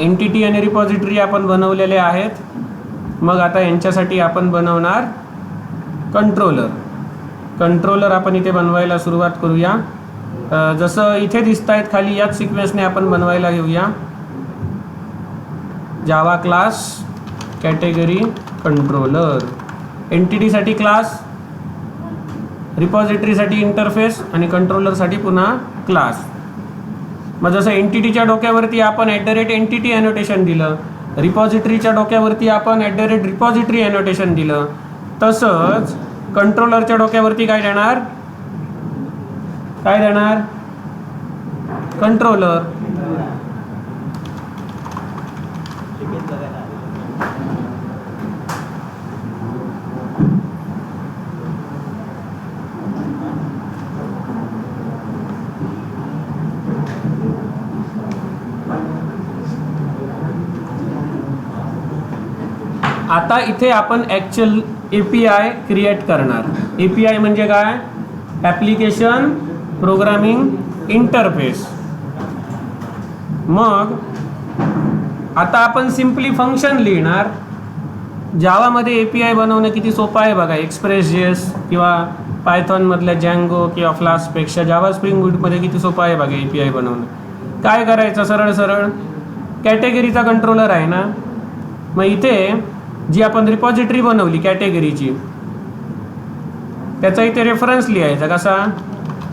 Entity आणि repository आपण बनवलेले आहेत. मग आता यांच्यासाठी आपण बनवणार कंट्रोलर. कंट्रोलर आपण इथे बनवायला सुरुवात करूया. जसं इथे दिसत आहेत खाली याच सिक्वेन्सने आपण बनवायला घेऊया. Java class category controller. एंटिटीसाठी क्लास, रिपॉझिटरीसाठी इंटरफेस आणि कंट्रोलरसाठी पुन्हा क्लास. मग जसं एंटिटीच्या डोक्यावरती आपण @entity ॲनोटेशन दिलं, रिपॉझिटरीच्या डोक्यावरती आपण @रिपॉझिटरी ॲनोटेशन दिलं, तसंच कंट्रोलरच्या डोक्यावरती काय देणार कंट्रोलर. आता इथे आपण ॲक्च्युअल API क्रिएट करणार. API म्हणजे काय? Application programming interface. मग आता आपण सिम्पली फंक्शन लिहिणार. जावामध्ये API बनवणं किती सोपं आहे बघा. एक्सप्रेस.js किंवा पायथॉनमधल्या जँगो किंवा फ्लास्कपेक्षा जावा स्प्रिंग बूटमध्ये किती सोपं आहे बघा API बनवणं. काय करायचं? सरळ कॅटेगरीचा कंट्रोलर आहे ना. मग इथे जी आपण रिपॉझिटरी बनवली कॅटेगरीची, त्याचा इथे रेफरन्स लिहायचा. कसा?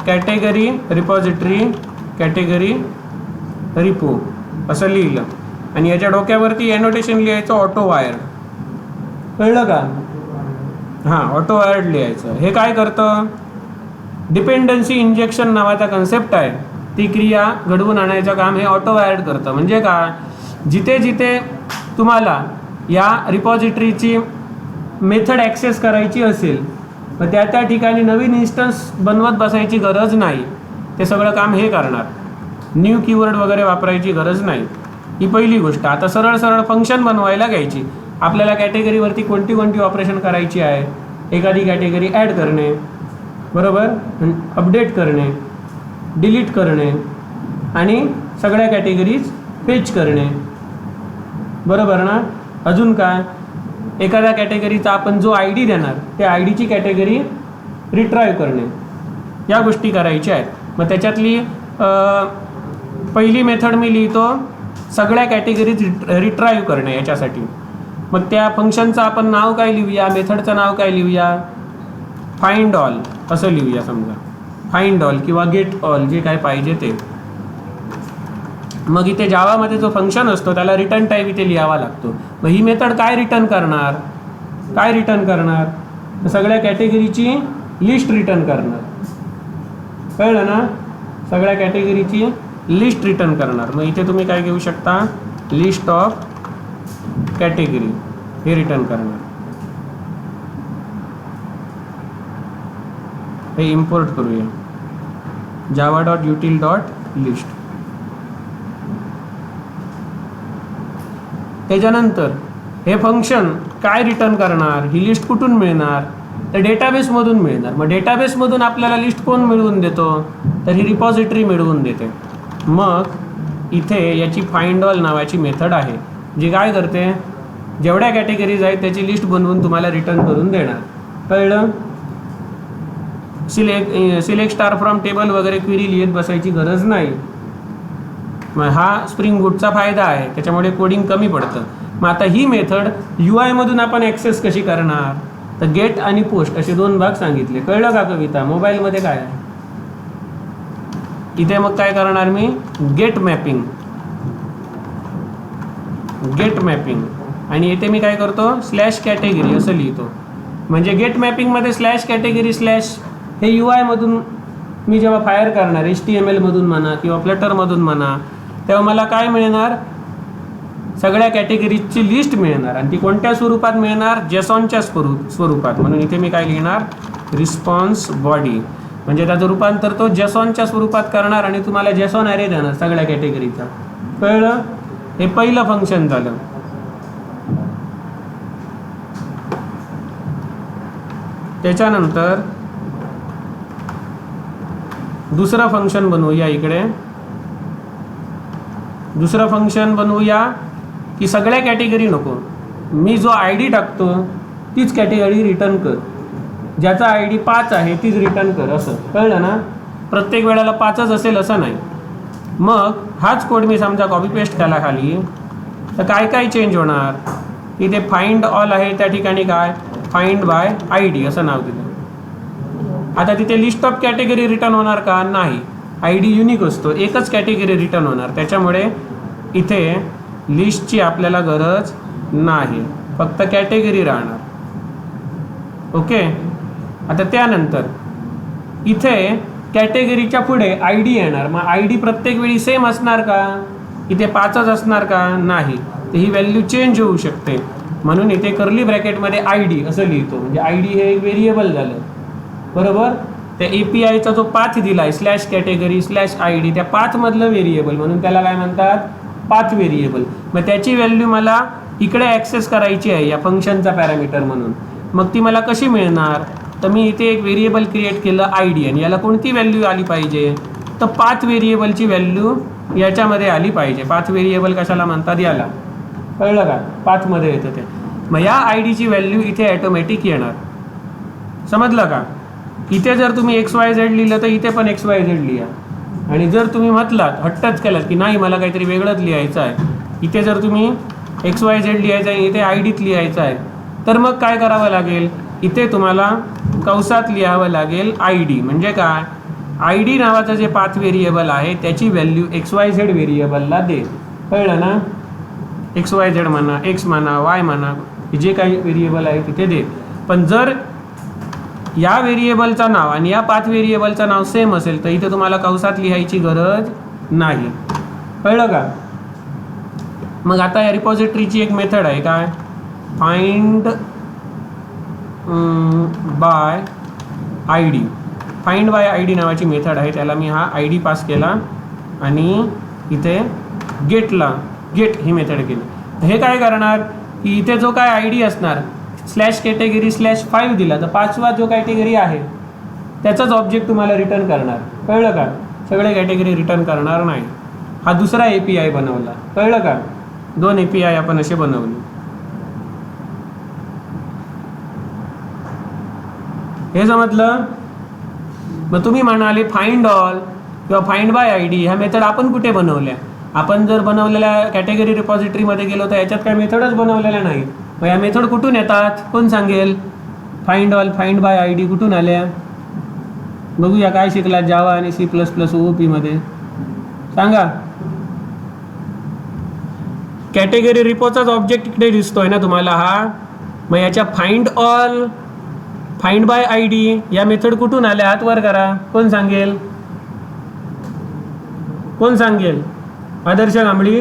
कॅटेगरी रिपॉझिटरी कॅटेगरी रिपो असं लिहिलं. आणि याच्या डोक्यावरती ॲनोटेशन लिहायचं ऑटो वायर्ड. कळलं का? हां, ऑटो वायर्ड लिहायचं. हे काय करतं? डिपेंडन्सी इंजेक्शन नावाचा कन्सेप्ट आहे, ती क्रिया घडवून आणायचं काम हे ऑटो वायर्ड करतं. म्हणजे काय? जिथे जिथे तुम्हाला या रिपॉझिटरीची मेथड ॲक्सेस करायची असेल, मग त्या ठिकाणी नवीन इन्स्टन्स बनवत बसायची गरज नाही. ते सगळं काम हे करणार. न्यू कीवर्ड वगैरे वापरायची गरज नाही. ही पहिली गोष्ट. आता सरळ फंक्शन बनवायला घ्यायची. आपल्याला कॅटेगरीवरती कोणती ऑपरेशन करायची आहे? एखादी कॅटेगरी ॲड करणे, बरोबर, अपडेट करणे, डिलीट करणे आणि सगळ्या कॅटेगरीज फेच करणे, बरोबर ना. अजून काय? एखाद्या कॅटेगरीचा आपण जो ID देणार त्या IDची कॅटेगरी रिट्राईव्ह करणे, या गोष्टी करायच्या आहेत. मग त्याच्यातली पहिली मेथड मी लिहितो सगळ्या कॅटेगरीज रिट्राईव्ह करणे याच्यासाठी. मग त्या फंक्शनचं आपण नाव काय लिहूया? मेथडचं नाव काय लिहूया? फाइंड ऑल असं लिहूया. समजा फाइंड ऑल किंवा गेट ऑल, जे काय पाहिजे ते. मग इथे जावामध्ये जो फंक्शन असतो त्याला रिटर्न टाईप इथे लिहावा लागतो. मग ही मेथड काय रिटर्न करणार? तर सगळ्या कॅटेगरीची लिस्ट रिटर्न करणार. कळलं ना? सगळ्या कॅटेगरीची लिस्ट रिटर्न करणार. मग इथे तुम्ही काय घेऊ शकता? लिस्ट ऑफ कॅटेगरी हे रिटर्न करणार. हे इम्पोर्ट करूया java.util.list. त्याच्यानंतर हे फंक्शन काय रिटर्न करणार? ही लिस्ट कुठून मिळणार? तर डेटाबेसमधून मिळणार. मग डेटाबेसमधून आपल्याला लिस्ट कोण मिळवून देतो? तर ही रिपॉझिटरी मिळवून देते. मग इथे याची फाइंड ऑल नावाची मेथड आहे, जी काय करते? जेवढ्या कॅटेगरीज आहेत त्याची लिस्ट बनवून तुम्हाला रिटर्न करून देणार. कळलं? सिलेक्ट स्टार फ्रॉम टेबल वगैरे क्वेरी लिहित बसायची गरज नाही. मग हा स्प्रिंग बूटचा फायदा आहे, त्याच्यामुळे कोडिंग कमी पडतं. मग आता ही मेथड UI मधून आपण ॲक्सेस कशी करणार? तर गेट आणि पोस्ट असे 2 भाग सांगितले. कळलं का कविता? मोबाईलमध्ये काय आहे? इथे मग काय करणार मी? गेट मॅपिंग आणि इथे मी काय करतो? /कॅटेगरी असं लिहितो. म्हणजे गेट मॅपिंगमध्ये /कॅटेगरी/ हे UI मधून मी जेव्हा फायर करणार, HTML मधून म्हणा किंवा फ्लटरमधून म्हणा, तेव्हा मला काय मिळणार? सगळ्या कॅटेगरीजची लिस्ट मिळणार. आणि ती कोणत्या स्वरूपात मिळणार? जेसॉनच्या स्वरूपात. म्हणून इथे मी काय लिहिणार? Response body. म्हणजे त्याचं रूपांतर तो जेसॉनच्या स्वरूपात करणार आणि तुम्हाला जेसॉन ॲरे देणार सगळ्या कॅटेगरीचा. कळलं? हे पहिलं फंक्शन झालं. त्याच्यानंतर दुसरं फंक्शन बनवूया. इकडे दुसरं फंक्शन बनवूया की सगळ्या कॅटेगरी नको, मी जो आय डी टाकतो तीच कॅटेगरी रिटर्न कर, ज्याचा आय डी 5 आहे तीच रिटर्न कर, असं कळलं ना. प्रत्येक वेळेला 5च असेल असं नाही. मग हाच कोड मी समजा कॉपी पेस्ट केला खाली, तर काय काय चेंज होणार. इथे फाइंड ऑल आहे, त्या ठिकाणी काय फाइंड बाय आय डी असं नाव दिलं. आता तिथे लिस्ट ऑफ कॅटेगरी रिटर्न होणार का, नाही. आय डी युनिक असतो, एकच कॅटेगरी रिटर्न होणार, त्याच्यामुळे इथे लिस्टची आपल्याला गरज नाही, फक्त कॅटेगरी राहणार. ओके. आता त्यानंतर इथे कॅटेगरीच्या पुढे आय डी येणार. मग आय डी प्रत्येक वेळी सेम असणार का, इथे 5च असणार का, नाही. तर ही व्हॅल्यू चेंज होऊ शकते, म्हणून इथे कर्ली ब्रॅकेटमध्ये आय डी असं लिहितो. म्हणजे आय डी हे एक व्हेरिएबल झालं, बरोबर. त्या APIचा जो पाथ दिला आहे slash category slash I D, त्या पाथमधलं व्हेरिएबल, म्हणून त्याला काय म्हणतात, पाथ व्हेरिएबल. मग त्याची व्हॅल्यू मला इकडे ॲक्सेस करायची आहे या फंक्शनचा पॅरामीटर म्हणून. मग ती मला कशी मिळणार, तर मी इथे एक व्हेरिएबल क्रिएट केलं आय डी, आणि याला कोणती व्हॅल्यू आली पाहिजे, तर पाथ व्हेरिएबलची व्हॅल्यू याच्यामध्ये आली पाहिजे. पाथ व्हेरिएबल कशाला म्हणतात, याला कळलं का, पाथमध्ये येतं ते. मग या आय डीची व्हॅल्यू इथे ॲटोमॅटिक येणार, समजलं का. इथे जर तुम्ही XYZ लिहिलं तर इथे पण XYZ लिहा. आणि जर तुम्ही म्हटलात, हट्टच केलात की नाही मला काहीतरी वेगळंच लिहायचं आहे, इथे जर तुम्ही XYZ लिहायचं आहे, इथे आय डीत लिहायचं आहे, तर मग काय करावं लागेल, इथे तुम्हाला कंसात लिहावं लागेल आय डी. म्हणजे काय, आय डी नावाचं जे पाथ व्हेरिएबल आहे त्याची व्हॅल्यू XYZ व्हेरिएबलला दे. कळलं ना. XYZ म्हणा, X म्हणा, Y म्हणा, जे काही व्हेरिएबल आहे तिथे दे. पण जर या व्हेरिएबलचं नाव आणि या पाथ व्हेरिएबलचं नाव सेम असेल तर इथे तुम्हाला कंसात लिहायची गरज नाही. कळलं का. मग आता या रिपॉझिटरीची एक मेथड आहे, काय, find by I D. Find by I D नावाची मेथड आहे, त्याला मी हा आय डी पास केला आणि इथे गेट ही मेथड केली. हे काय करणार की इथे जो काय आय डी असणार स्लॅश कॅटेगरी स्लॅश 5 दिला, तर 5वा जो कॅटेगरी आहे त्याचाच ऑब्जेक्ट तुम्हाला रिटर्न करणार. कळलं का. सगळे कॅटेगरी रिटर्न करणार नाही. हा दुसरा API बनवला. कळलं का. 2 API आपण असे बनवले. हे समजलं. मग तुम्ही म्हणाले फाइंड ऑल किंवा फाइंड बाय आय डी ह्या मेथड आपण कुठे बनवल्या. आपण जर बनवलेल्या कॅटेगरी रिपॉझिटरीमध्ये गेलो तर याच्यात काय मेथडच बनवलेल्या नाहीत. मग या मेथड कुठून येतात, कोण सांगेल. Find all find by I D कुठून आल्या, बघूया. काय शिकलात जावा आणि C++ OOP मध्ये, सांगा. कॅटेगरी रिपोचाच ऑब्जेक्ट इकडे दिसतोय ना तुम्हाला हा. मग याच्या find all find by I D या मेथड कुठून आल्या, हात वर करा. कोण सांगेल, कोण सांगेल. आदर्श कांबळी,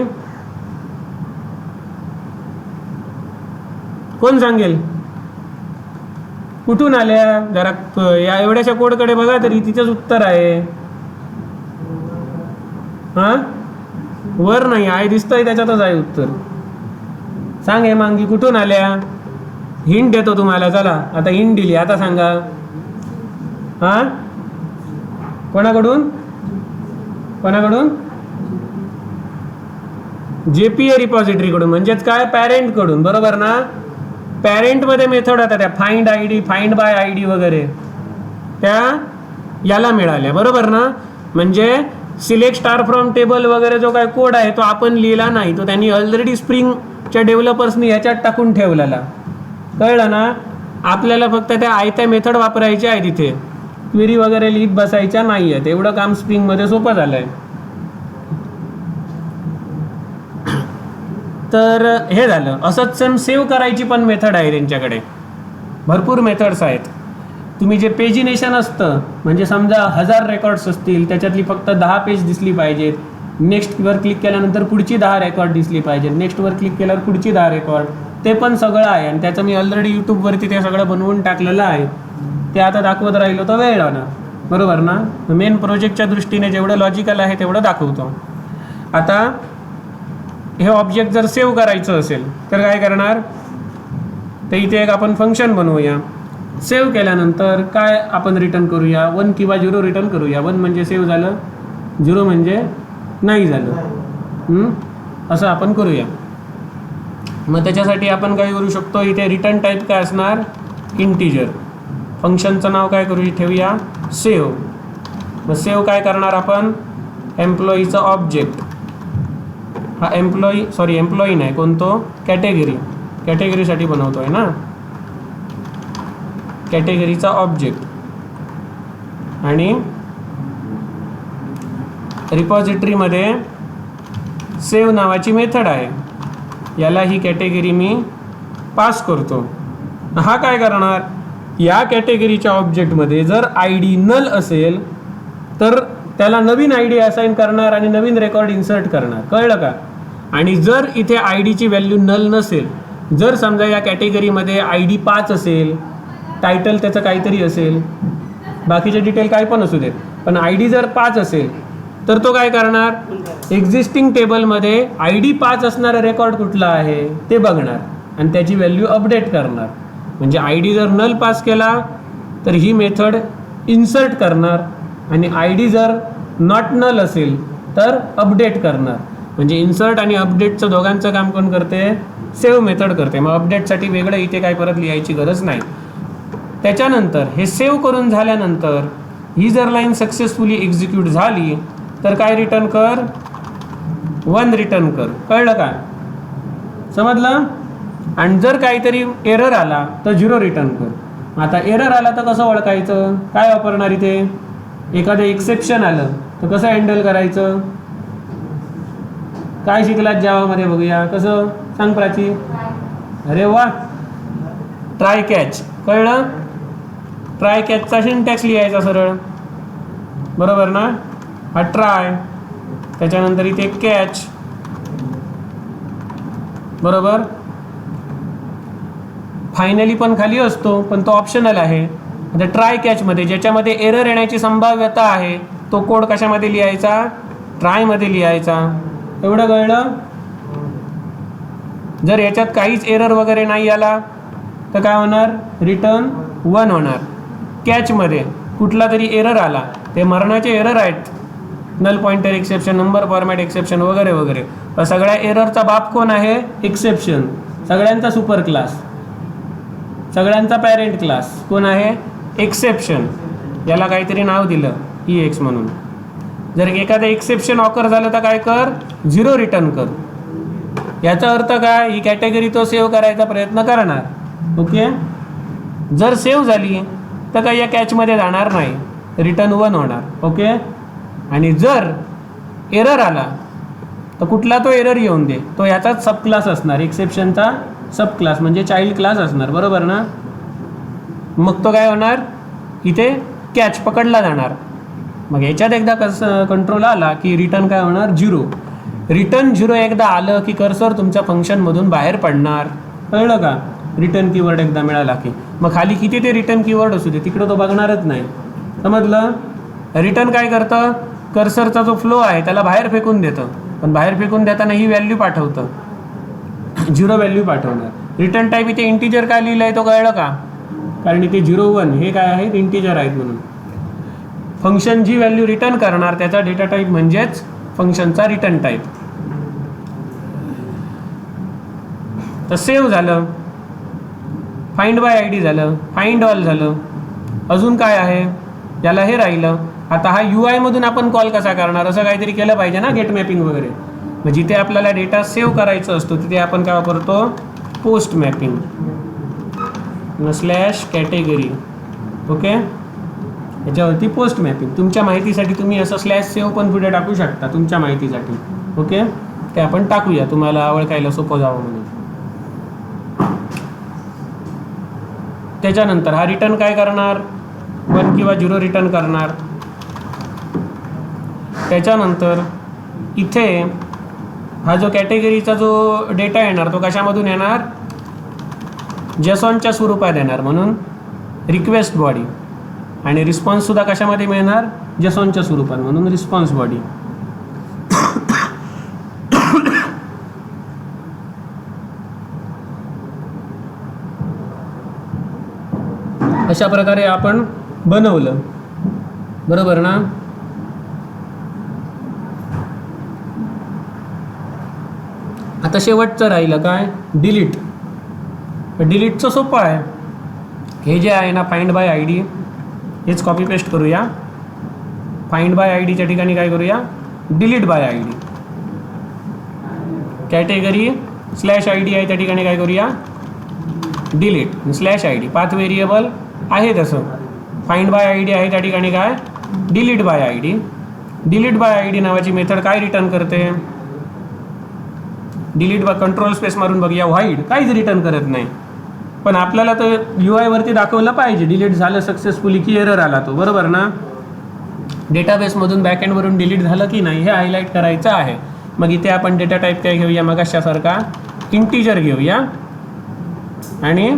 कोण सांगेल कुठून आल्या. जरा या एवढ्याशा कोडकडे बघा तरी तिचंच उत्तर आहे. हां, वर नाही आहे, दिसतंय त्याच्यातच आहे उत्तर. सांग हे मांगी कुठून आल्या. हिंट देतो तुम्हाला. चला आता हिंट दिली, आता सांगा. हां, कोणाकडून कोणाकडून JPA रिपॉझिटरीकडून, म्हणजेच काय, पॅरेंटकडून. बरोबर ना. पॅरेंटमध्ये मेथड होत्या त्या find I D find by I D वगैरे, त्या याला मिळाल्या. बरोबर ना. म्हणजे सिलेक्ट स्टार फ्रॉम टेबल वगैरे जो काय कोड आहे तो आपण लिहिला नाही, तो त्यांनी ऑलरेडी स्प्रिंगच्या डेव्हलपर्सनी ह्याच्यात टाकून ठेवलेला. कळलं ना. आपल्याला फक्त त्या आयत्या मेथड वापरायच्या आहे, तिथे क्वेरी वगैरे लिहित बसायच्या नाही आहेत. एवढं काम स्प्रिंगमध्ये सोपं झालं आहे. तर हे झालं. असंच सेव्ह करायची पण मेथड आहे त्यांच्याकडे. भरपूर मेथड्स आहेत. तुम्ही जे पेजिनेशन असतं, म्हणजे समजा 1000 रेकॉर्ड्स असतील, त्याच्यातली फक्त 10 पेज दिसली पाहिजेत. नेक्स्टवर क्लिक केल्यानंतर पुढची 10 रेकॉर्ड दिसली पाहिजेत. नेक्स्टवर क्लिक केल्यावर पुढची 10 रेकॉर्ड. ते पण सगळं आहे आणि त्याचं मी ऑलरेडी यूट्यूबवरती ते सगळं बनवून टाकलेलं आहे. ते आता दाखवत राहिलो तर वेळ लागणार. बरोबर ना. मेन प्रोजेक्टच्या दृष्टीने जेवढं लॉजिकल आहे तेवढं दाखवतो. आता हे ऑब्जेक्ट जर सेव्ह करायचं असेल तर काय करणार, तर इथे एक आपण फंक्शन बनवूया. सेव्ह केल्यानंतर काय आपण रिटर्न करूया, 1 किंवा 0 रिटर्न करूया. 1 म्हणजे सेव्ह झालं, 0 म्हणजे नाही झालं. असं आपण करूया. मग त्याच्यासाठी आपण काय करू शकतो, इथे रिटर्न टाईप काय असणार, इंटिजर. फंक्शनचं नाव काय करू ठेवूया, सेव्ह. मग सेव्ह काय करणार आपण, एम्प्लॉईचा ऑब्जेक्ट, हा एम्प्लॉई नाही, कोणतो, कॅटेगरीसाठी बनवतो आहे ना, कॅटेगरीचा ऑब्जेक्ट. आणि रिपॉझिटरीमध्ये सेव्ह नावाची मेथड आहे, याला ही कॅटेगरी मी पास करतो. हा काय करणार, या कॅटेगरीच्या ऑब्जेक्टमध्ये जर आय डी नल असेल तर त्याला नवीन आय डी असाइन करणार आणि नवीन रेकॉर्ड इन्सर्ट करणार. कळलं का? आणि जर इथे आय डीची व्हॅल्यू नल नसेल, जर समजा या कॅटेगरीमध्ये आय डी 5 असेल, टायटल त्याचं काहीतरी असेल, बाकीचे डिटेल काय पण असू देत, पण आय डी जर 5 असेल तर तो काय करणार, एक्झिस्टिंग टेबलमध्ये आय डी 5 असणारा रेकॉर्ड कुठला आहे ते बघणार आणि त्याची व्हॅल्यू अपडेट करणार. म्हणजे आय डी जर नल पास केला तर ही मेथड इन्सर्ट करणार आणि आय डी जर नॉट नल असेल तर अपडेट करणार. म्हणजे इन्सर्ट आणि अपडेटचं दोघांचं काम कोण करते, सेव्ह मेथड करते. मग अपडेटसाठी वेगळं इथे काय परत लिहायची गरज नाही. त्याच्यानंतर हे सेव्ह करून झाल्यानंतर ही जर लाईन सक्सेसफुली एक्झिक्यूट झाली तर काय रिटर्न कर, 1 रिटर्न कर. कळलं का, समजलं? आणि जर काहीतरी एरर आला तर 0 रिटर्न कर. आता एरर आला तर कसं ओळखायचं, काय वापरणार इथे, एखादं एक्सेप्शन आलं तर कसं हँडल करायचं, काय शिकलात जावामध्ये बघूया, कसं सांग प्राची. अरे वा, ट्राय कॅच. कळलं, ट्राय कॅचचा सिंटॅक्स लिहायचा सरळ, बरोबर ना. हा ट्राय, त्याच्यानंतर इथे कॅच, बरोबर. फायनली पण खाली असतो पण तो ऑप्शनल आहे. आता ट्राय कॅचमध्ये ज्याच्यामध्ये एरर येण्याची संभाव्यता आहे तो कोड कशामध्ये लिहायचा, ट्रायमध्ये लिहायचा. एवढं कळलं. जर याच्यात काहीच एरर वगैरे नाही आला तर काय होणार, रिटर्न 1 होणार. कॅचमध्ये कुठला तरी एरर आला, ते मरणाचे एरर आहेत, null pointer exception, number format exception वगैरे वगैरे. तर सगळ्या एररचा बाप कोण आहे, एक्सेप्शन. सगळ्यांचा सुपर क्लास, सगळ्यांचा पॅरेंट क्लास कोण आहे, एक्सेप्शन. याला काहीतरी नाव दिलं EX म्हणून. जर एखादं एक्सेप्शन ऑकर झालं तर काय कर, 0 रिटर्न कर. याचा अर्थ काय, ही कॅटेगरी तो सेव्ह करायचा प्रयत्न करणार. ओके, जर सेव्ह झाली तर काय या कॅचमध्ये जाणार नाही, रिटर्न 1 होणार. ओके, आणि जर एरर आला तर कुठला तो एरर येऊन दे, तो याचाच सब क्लास असणार, एक्सेप्शनचा सब क्लास म्हणजे चाइल्ड क्लास असणार, बरोबर ना. मग तो काय होणार, इथे कॅच पकडला जाणार. मग याच्यात एकदा कंट्रोल आला की रिटर्न काय होणार, 0. रिटर्न 0 एकदा आलं की कर्सर तुमच्या फंक्शनमधून बाहेर पडणार. कळलं का, रिटर्न कीवर्ड एकदा मिळाला की. मग खाली किती ते रिटर्न कीवर्ड असू दे तिकडं तो बघणारच नाही. समजलं. रिटर्न काय करतं, कर्सरचा जो फ्लो आहे त्याला बाहेर फेकून देतं, पण बाहेर फेकून देताना ही व्हॅल्यू पाठवतं, 0 व्हॅल्यू पाठवणार. रिटर्न टाईप इथे इंटिजर काय लिहिलं आहे तो कळलं का, कारण इथे 0 1 हे काय आहेत, इंटिजर आहेत म्हणून. फंक्शन जी व्हॅल्यू रिटर्न करणार त्याचा डेटा टाईप म्हणजेच फंक्शनचा रिटर्न टाईप. तर सेव्ह झालं, फाइंड बाय आय डी झालं, फाइंड ऑल झालं. अजून काय आहे, याला हे राहिलं. आता हा UI मधून आपण कॉल कसा करणार, असं काहीतरी केलं पाहिजे ना, गेट मॅपिंग वगैरे. मग जिथे आपल्याला डेटा सेव्ह करायचा असतो तिथे आपण काय वापरतो, post mapping slash category. Okay, याच्यावरती पोस्ट मॅपिंग. तुमच्या माहितीसाठी तुम्ही असं स्लॅश सेव्ह पण पुढे टाकू शकता तुमच्या माहितीसाठी. ओके, ते आपण टाकूया तुम्हाला ओळखायला सोपं जावं म्हणून. त्याच्यानंतर हा रिटर्न काय करणार, 1 किंवा 0 रिटर्न करणार. त्याच्यानंतर इथे हा जो कॅटेगरीचा जो डेटा येणार तो कशामधून येणार, जेसॉनच्या स्वरूपात येणार, म्हणून रिक्वेस्ट बॉडी. आणि रिस्पॉन्ससुद्धा कशामध्ये मिळणार, जेसॉनच्या स्वरूपात, म्हणून रिस्पॉन्स बॉडी. अशा प्रकारे आपण बनवलं, बरोबर ना. आता शेवटचं राहिलं काय, डिलीट. डिलीटचं सोपं आहे. हे जे आहे ना फाइंड बाय आय डी, हेच कॉपी पेस्ट करूया. फाइंड बाय आय डीच्या ठिकाणी काय करूया, delete by I D. Category slash I D आहे त्या ठिकाणी काय करूया, delete slash I D. Path variable आहे तसं. फाइंड बाय आय डी आहे त्या ठिकाणी काय, delete by I D. Delete by I D नावाची मेथड काय रिटर्न करते, डिलीट बाय कंट्रोल स्पेस मारून बघूया, व्हाईड, काहीच रिटर्न करत नाही. पण आपल्याला तर UI वरती दाखवलं पाहिजे डिलीट झालं सक्सेसफुली की एरर आला तो, बरोबर ना. डेटाबेसमधून बॅकएंडवरून डिलीट झालं की नाही हे हायलाईट करायचं आहे. मग इथे आपण डेटा टाईप काय घेऊया, मग अशासारखा इंटीजर घेऊया. आणि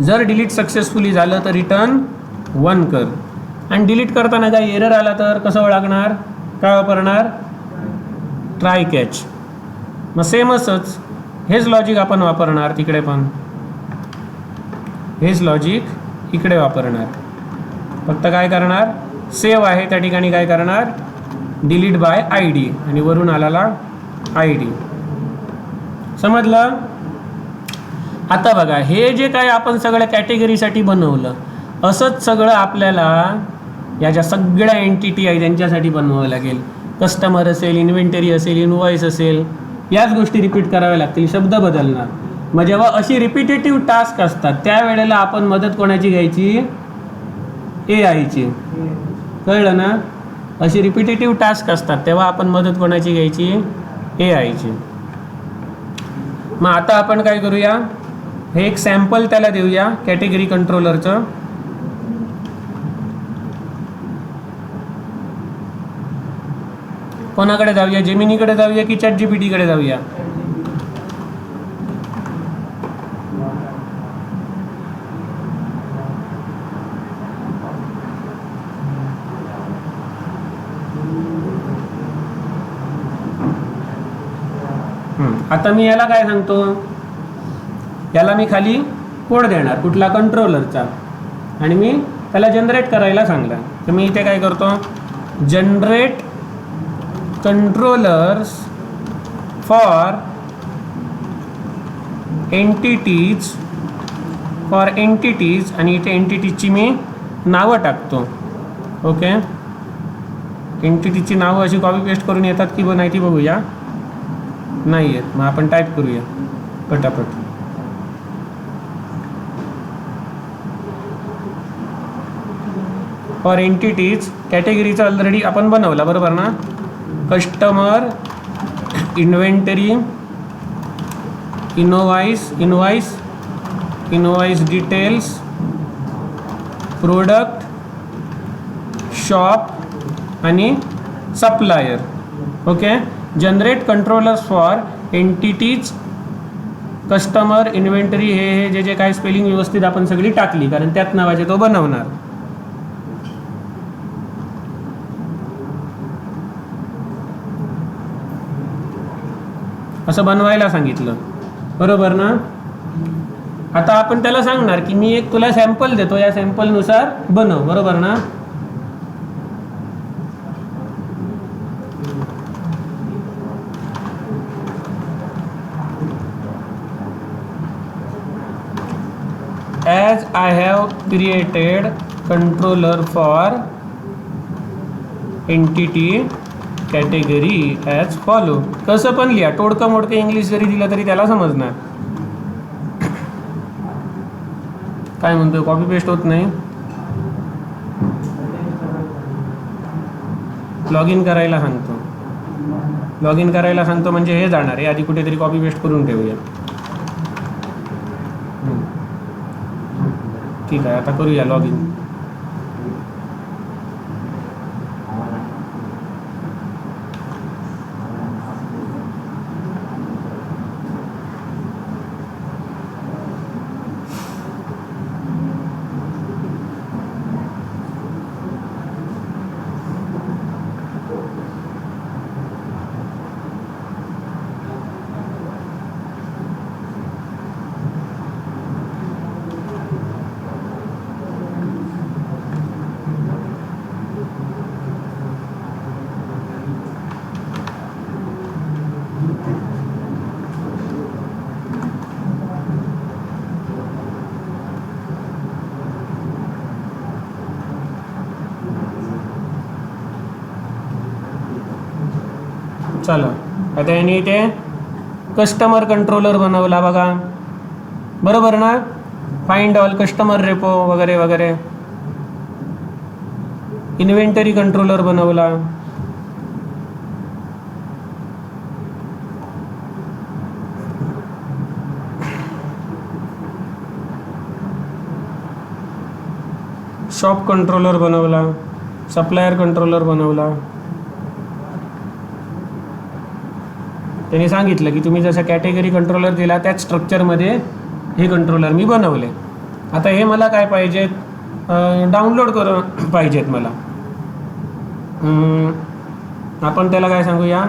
जर डिलीट सक्सेसफुली झालं तर रिटर्न 1 कर. आणि डिलीट करताना काय एरर आला तर कसं ओळखणार, काय वापरणार, ट्राय कॅच. मग सेम असंच हेच लॉजिक आपण वापरणार तिकडे पण, हेच लॉजिक इकडे वापरणार. फक्त काय करणार, सेव्ह आहे त्या ठिकाणी काय करणार, डिलीट बाय आय डी आणि वरून आलेला आय डी. समजलं. आता बघा हे जे काय आपण सगळ्या कॅटेगरीसाठी बनवलं, असंच सगळं आपल्याला या ज्या सगळ्या एंटिटी आहे त्यांच्यासाठी बनवावं लागेल. कस्टमर असेल, इन्व्हेंटरी असेल, इनवॉइस असेल, याच गोष्टी रिपीट कराव्या लागतील, शब्द बदलणार. मग जेव्हा अशी रिपिटेटिव्ह टास्क असतात त्यावेळेला आपण मदत कोणाची घ्यायची, AIची. कळलं ना. अशी रिपिटेटिव्ह टास्क असतात तेव्हा आपण मदत कोणाची घ्यायची, AIची. मग आता आपण काय करूया, हे एक सॅम्पल त्याला देऊया कॅटेगरी कंट्रोलरचं. कोणाकडे जाऊया, जेमिनीकडे जाऊया की ChatGPT कडे जाऊया. आता मी याला काय सांगतो, याला मी खाली कोड देणार कुठला, कंट्रोलरचा. आणि मी त्याला जनरेट करायला सांगला तर मी इथे काय करतो, जनरेट कंट्रोलर्स फॉर एंटिटीज आणि इथे एंटिटीजची मी नावं टाकतो. ओके, एंटिटीजची नावं अशी कॉपी पेस्ट करून येतात की नाही ती बघूया. नाही आहेत, मग आपण टाईप करूया पटापट. फॉर एंटिटीज कॅटेगरीचा ऑलरेडी आपण बनवला, बरोबर ना. Customer, inventory, invoice details, product, shop आणि supplier. Okay, generate controllers for entities, customer, inventory, हे जे जे काय स्पेलिंग व्यवस्थित आपण सगळी टाकली कारण त्यात नावाचे तो बनवणार. असं बनवायला सांगितलं, बरोबर ना. आता आपण त्याला सांगणार की मी एक तुला सॅम्पल देतो, या सॅम्पलनुसार बनव, बरोबर ना. As I have created controller for entity category as follow. कसं पण लिहा, तोडकं मोडकं इंग्लिश जरी दिलं तरी त्याला समजणार. काय म्हणतोय, कॉपी पेस्ट होत नाही. लॉग इन करायला सांगतो, लॉग इन करायला सांगतो म्हणजे हे जाणार आहे. आधी कुठेतरी कॉपी पेस्ट करून ठेवूया. ठीक आहे, आता करूया लॉग इन. चला आता यांनी इथे कस्टमर कंट्रोलर बनवला बघा, बरोबर ना. फाइंड ऑल कस्टमर रेपो वगैरे वगैरे. इन्व्हेंटरी कंट्रोलर बनवला. शॉप कंट्रोलर बनवला. सप्लायर कंट्रोलर बनवला. त्यांनी सांगितलं की तुम्ही जसं कॅटेगरी कंट्रोलर दिला त्याच स्ट्रक्चरमध्ये हे कंट्रोलर मी बनवले. आता हे मला काय पाहिजेत, डाउनलोड करून पाहिजेत मला. आपण त्याला काय सांगूया,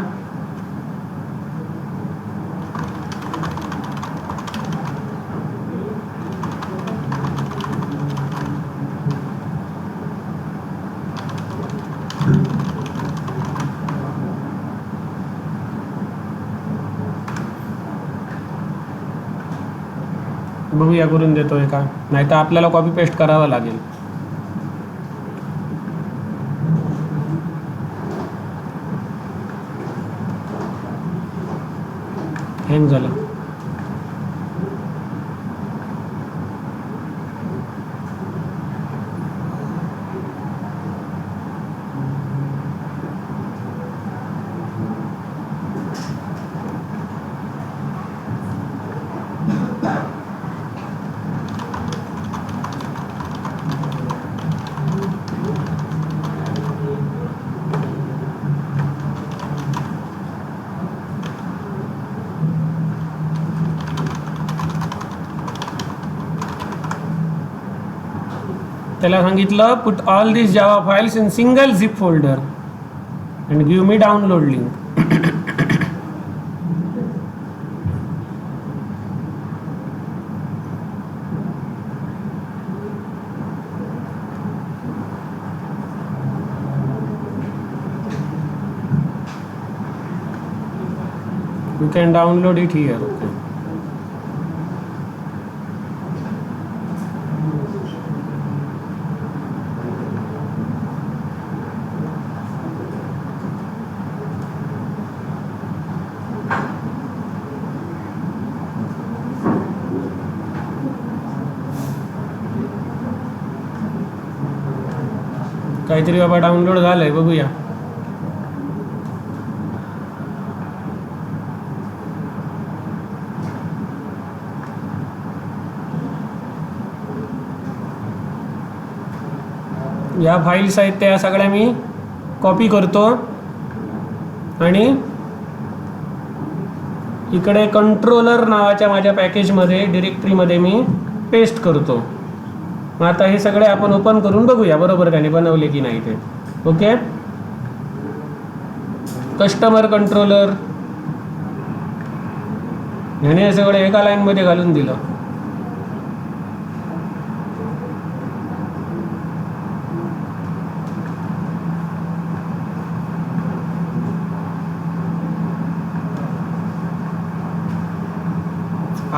बघूया करून देतोय का, नाही तर आपल्याला कॉपी पेस्ट करावं लागेल. हँग झालं. त्याला सांगितलं put all this Java files in single zip folder and give me download link. You can download it here. Okay. काहीतरी बाबा डाउनलोड झालंय, बघूया. या फाईल्स आहेत त्या सगळ्या मी कॉपी करतो आणि इकडे कंट्रोलर नावाच्या माझ्या पॅकेजमध्ये डिरेक्टरीमध्ये मी पेस्ट करतो. मग आता हे सगळे आपण ओपन करून बघूया बरोबर त्याने बनवले की नाही ते. ओके. कस्टमर कंट्रोलर ह्याने सगळे एका लाईनमध्ये घालून दिलं.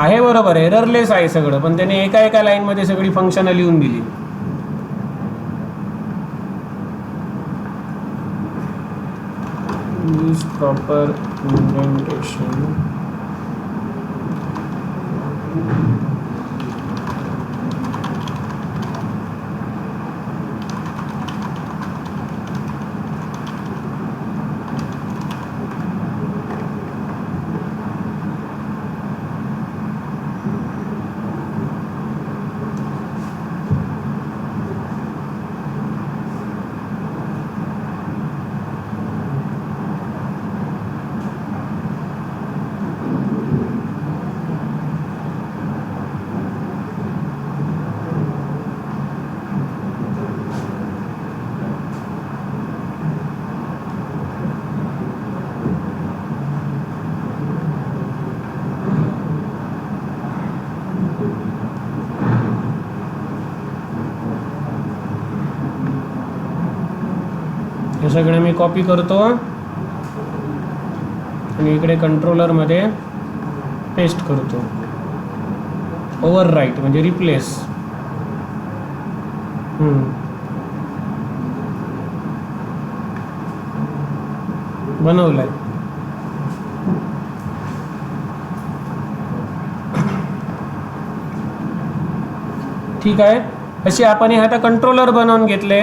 आहे बरोबर, एररलेस आहे सगळं, पण त्याने एका एका लाईनमध्ये सगळी फंक्शन लिहून दिली. Use proper indentation. हे सगळे मी कॉपी करतो आणि इकडे कंट्रोलरमध्ये पेस्ट करतो. ओव्हरराईट म्हणजे रिप्लेस. बनवलाय. ठीक आहे. अशी आपण हे आता कंट्रोलर बनवून घेतले.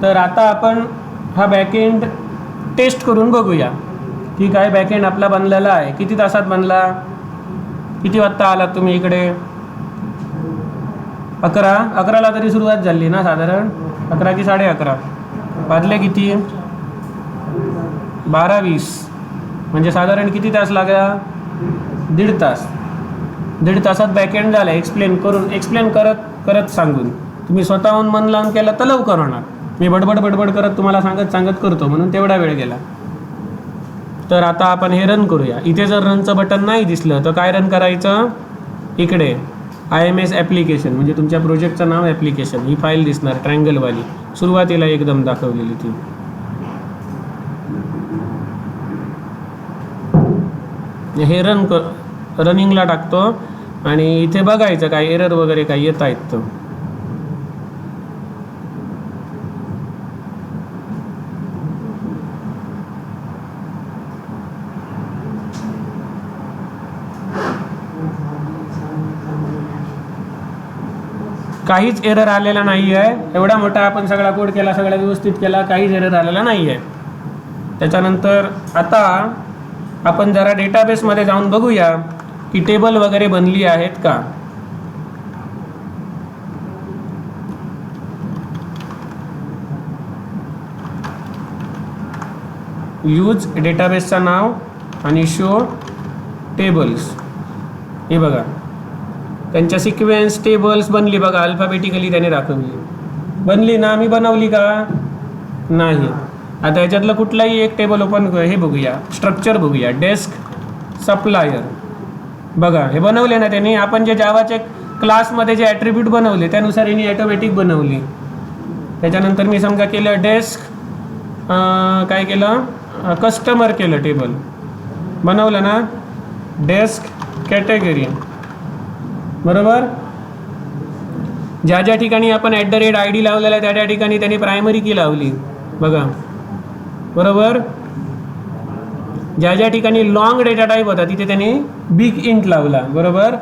तर आता आपण हा बॅकएंड टेस्ट करून बघूया. ठीक आहे. बॅकएंड आपला बनलेला आहे. किती तासात बनला? किती वाजता आलात तुम्ही इकडे? 11ला तरी सुरुवात झाली ना साधारण. 11 की 11:30 वाजले. किती? 12:20. म्हणजे साधारण किती तास लागला? 1.5 तास. 1.5 तासात बॅकएंड झालं. एक्सप्लेन करत सांगून. तुम्ही स्वतःहून मन लावून केलं तर लवकर होणार. मी बडबड करत तुम्हाला सांगत करतो म्हणून तेवढा वेळ गेला. तर आता आपण हे रन करूया. इथे जर रनचं बटन नाही दिसलं तर काय रन करायचं? इकडे IMS ॲप्लिकेशन म्हणजे तुमच्या प्रोजेक्टचं नाव ॲप्लिकेशन, ही फाईल दिसणार ट्रायंगलवाली, सुरुवातीला एकदम दाखवलेली ती. हे रनिंगला टाकतो आणि इथे बघायचं काय एरर वगैरे काय येत आहेत तर. काहीच एरर आलेला नाही आहे. एवढा मोठा आपण सगळा कोड केला, सगळा व्यवस्थित केला, काहीच एरर आलेला नाही आहे. त्याच्यानंतर आता आपण जरा डेटाबेसमध्ये जाऊन बघूया की टेबल वगैरे बनली आहेत का. यूज डेटाबेसचं नाव आणि शो टेबल्स. हे बघा त्यांच्या सिक्वेन्स टेबल्स बनली बघा. अल्फाबेटिकली त्याने दाखवली. बनली ना? आम्ही बनवली का? नाही. आता याच्यातलं कुठलाही एक टेबल ओपन हे बघूया. स्ट्रक्चर बघूया. Desk supplier. बघा हे बनवले ना त्यांनी. आपण जे जावाचे क्लासमध्ये जे ॲट्रिब्यूट बनवले त्यानुसार यांनी ॲटोमॅटिक बनवली. त्याच्यानंतर मी समजा केलं डेस्क, काय केलं, कस्टमर केलं टेबल. बनवलं ना डेस्क कॅटेगरी. बरोबर. ज्या ज्या ठिकाणी आपण @ID लावलेला आहे त्या त्या ठिकाणी त्यांनी प्रायमरी की लावली. बघा बरोबर. ज्या ज्या ठिकाणी लॉंग डेटा टाईप होता तिथे त्यांनी बिग इंट लावला. बरोबर.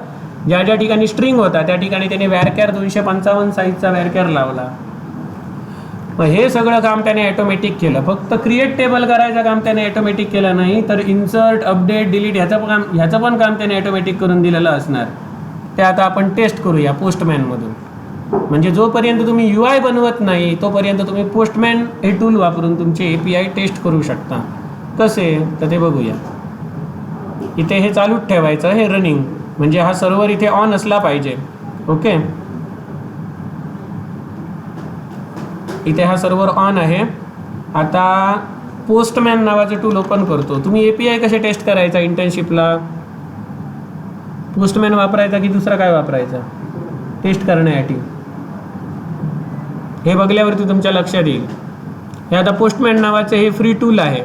ज्या ज्या ठिकाणी स्ट्रिंग होता त्या ठिकाणी त्यांनी वॅरकॅर 255 साईजचा वॅरकॅर लावला. मग हे सगळं काम त्याने ॲटोमॅटिक केलं. फक्त क्रिएट टेबल करायचं काम त्याने ॲटोमॅटिक केलं नाही, तर इन्सर्ट, अपडेट, डिलीट ह्याचं पण काम त्याने ॲटोमॅटिक करून दिलेलं असणार. ते आता आपण टेस्ट करूया पोस्टमॅनमधून. म्हणजे जोपर्यंत तुम्ही UI बनवत नाही तोपर्यंत तुम्ही पोस्टमॅन हे टूल वापरून तुमचे API टेस्ट करू शकता. कसे तर ते बघूया. इथे हे चालूच ठेवायचं, हे रनिंग, म्हणजे हा सर्व्हर इथे ऑन असला पाहिजे. ओके. इथे हा सर्व्हर ऑन आहे. आता पोस्टमॅन नावाचं टूल ओपन करतो. तुम्ही API कसे टेस्ट करायचा इंटर्नशिपला? पोस्टमॅन वापरायचा की दुसरा काय वापरायचा टेस्ट करण्यासाठी? हे बघल्यावरती तुमच्या लक्षात येईल. हे आता पोस्टमॅन नावाचे हे फ्री टूल आहे.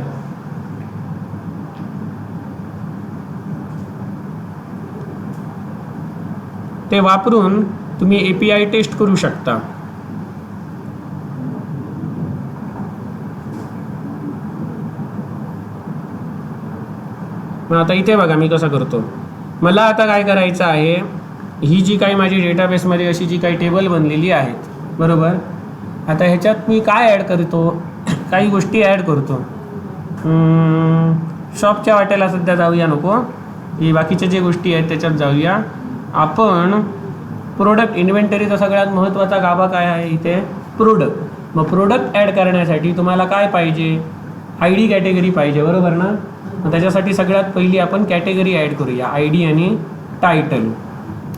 ते वापरून तुम्ही API टेस्ट करू शकता. मग आता इथे बघा मी कसं करतो. मला आता काय करायचं आहे, ही जी काही माझी डेटाबेसमध्ये अशी जी काही टेबल बनलेली आहेत, बरोबर. आता ह्याच्यात मी काय ॲड करतो, काही गोष्टी ॲड करतो. शॉपच्या वाट्याला सध्या जाऊया नको, ही बाकीच्या जे गोष्टी आहेत त्याच्यात जाऊया आपण. प्रोडक्ट इन्व्हेंटरीचा सगळ्यात महत्त्वाचा गाभा काय आहे इथे? प्रोडक्ट. मग प्रोडक्ट ॲड करण्यासाठी तुम्हाला काय पाहिजे? ID कॅटेगरी पाहिजे, बरोबर ना. मग त्याच्यासाठी सगळ्यात पहिली आपण कॅटेगरी ॲड करूया. ID आणि टायटल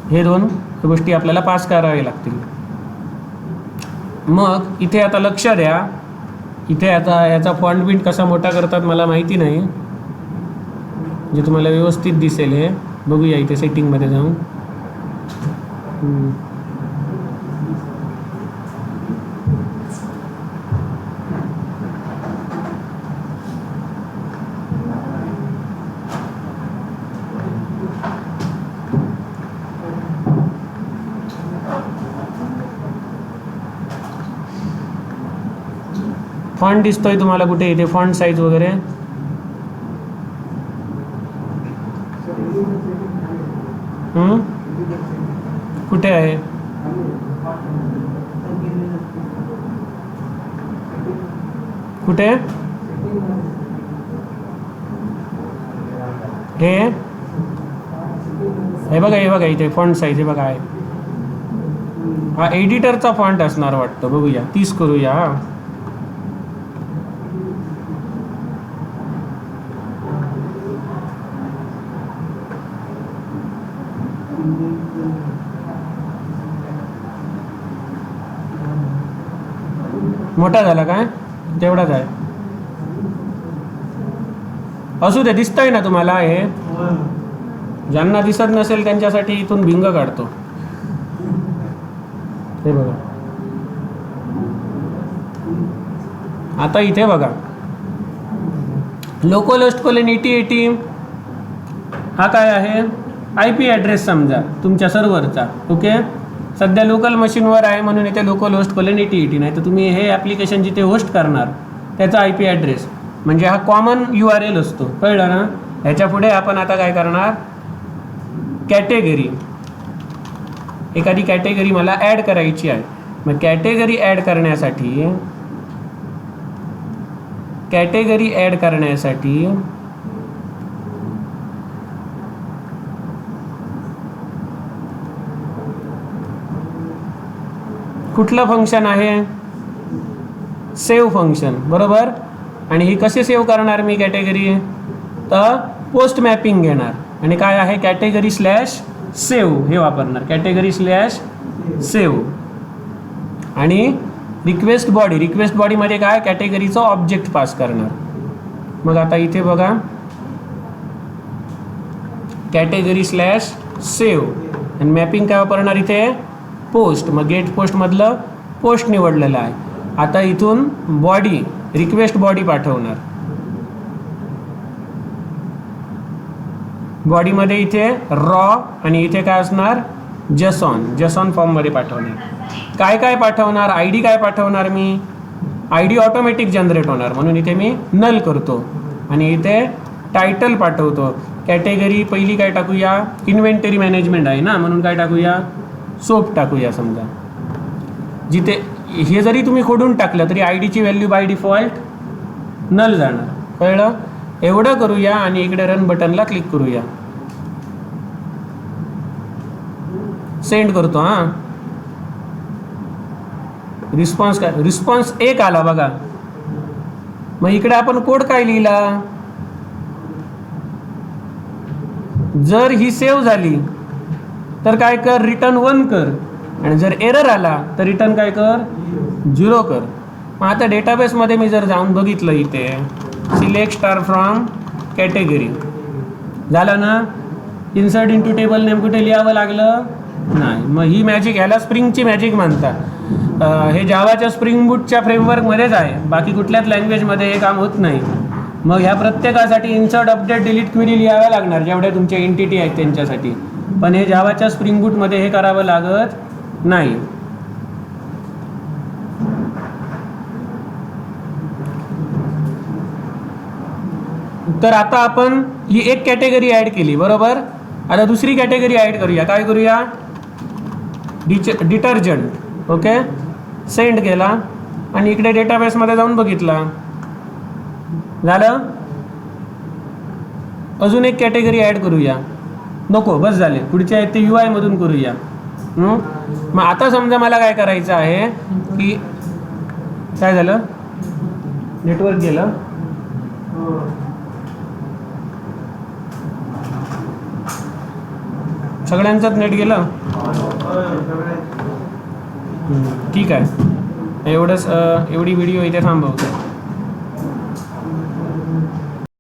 हे दोन गोष्टी आपल्याला पास करावे लागतील. मग इथे आता लक्ष द्या, इथे आता याचा फॉन्ट बिंट कसा मोठा करतात मला माहिती नाही, जे तुम्हाला व्यवस्थित दिसेल हे बघूया. इथे सेटिंगमध्ये जाऊन फॉन्ट दिसतोय तुम्हाला कुठे? इथे फॉन्ट साईज वगैरे कुठे आहे? कुठे? हे बघा, हे बघा इथे फॉन्ट साईज हे बघा आहे. हा एडिटरचा फॉन्ट असणार वाटतं. बघूया 30 करूया. मोठा झाला काय? तेवढाच आहे. असू दे, दिसतंय ना तुम्हाला? हे ज्यांना दिसत नसेल त्यांच्यासाठी इथून भिंग काढतो. हे बघा आता इथे बघा, लोकल होस्ट कोलन 8080 हा काय आहे? IP ॲड्रेस समजा तुमच्या सर्व्हरचा. ओके, सध्या लोकल मशीनवर आहे म्हणून इथे लोकल होस्ट कोलन 8080. नाही तर तुम्ही हे ॲप्लिकेशन जिथे होस्ट करणार त्याचा IP ॲड्रेस म्हणजे हा कॉमन URL असतो. कळलं ना? ह्याच्या पुढे आपण आता काय करणार? कॅटेगरी, एखादी कॅटेगरी मला ॲड करायची आहे. मग कॅटेगरी ॲड करण्यासाठी कुठलं फंक्शन आहे? सेव्ह फंक्शन, बरोबर. आणि ही कसे सेव्ह करणार मी कॅटेगरी? तर पोस्ट मॅपिंग घेणार आणि काय आहे? कॅटेगरी स्लॅश सेव्ह हे वापरणार. कॅटेगरी स्लॅश सेव्ह आणि रिक्वेस्ट बॉडीमध्ये काय? कॅटेगरीचं ऑब्जेक्ट पास करणार. मग आता इथे बघा, कॅटेगरी स्लॅश सेव्ह आणि मॅपिंग काय वापरणार इथे? पोस्ट. मग गेट पोस्टमधलं पोस्ट निवडलेलं आहे. आता इथून बॉडी, रिक्वेस्ट बॉडी पाठवणार. बॉडीमध्ये इथे रॉ आणि इथे काय असणार? जेसॉन फॉर्ममध्ये पाठवणार. काय काय पाठवणार? ID काय पाठवणार मी? ID ऑटोमॅटिक जनरेट होणार म्हणून इथे मी नल करतो आणि इथे टायटल पाठवतो. कॅटेगरी पहिली काय टाकूया? इन्व्हेंटरी मॅनेजमेंट आहे ना, म्हणून काय टाकूया? सोप टाकूया. समजा जिथे हे जरी तुम्ही खोडून टाकलं तरी IDची व्हॅल्यू बाय डिफॉल्ट नल जाणार. कळलं? एवढं करूया आणि इकडे रन बटनला क्लिक करूया. सेंड करतो. हां, रिस्पॉन्स काय? रिस्पॉन्स 1 आला बघा. मग इकडे आपण कोड काय लिहिला? जर ही सेव्ह झाली तर काय कर? रिटर्न 1 कर. आणि जर एरर आला तर रिटर्न काय कर? 0 कर. मग आता डेटाबेसमध्ये मी जर जाऊन बघितलं, इथे सिलेक्ट स्टार फ्रॉम कॅटेगरी झालं ना. इन्सर्ट इंटू टेबल नेम कुठे लिहावं लागलं? नाही. मग ही मॅजिक, ह्याला स्प्रिंगची मॅजिक म्हणतात. हे जावाच्या स्प्रिंग बूटच्या फ्रेमवर्कमध्येच आहे, बाकी कुठल्याच लँग्वेजमध्ये हे काम होत नाही. मग ह्या प्रत्येकासाठी इन्सर्ट अपडेट डिलीट क्वेरी लिहाव्या लागणार जेवढ्या तुमच्या एंटिटी आहेत त्यांच्यासाठी. पण हे जावाच्या स्प्रिंग बूटमध्ये हे करावं लागत नाही. तर आता आपण ही एक कॅटेगरी ॲड केली, बरोबर. आता दुसरी कॅटेगरी ॲड करूया. काय करूया? डिटर्जंट. ओके, सेंड केला आणि इकडे डेटाबेसमध्ये जाऊन बघितला, झालं. अजून एक कॅटेगरी ॲड करूया. नको, बस झाले. पुढच्या आहेत ते UI मधून करूया. मग आता समजा मला काय करायचं आहे की काय झालं? नेटवर्क गेलं. सगळ्यांचंच नेट गेलं. ठीक आहे, एवढंच. एवढी व्हिडिओ इथे थांबवतो.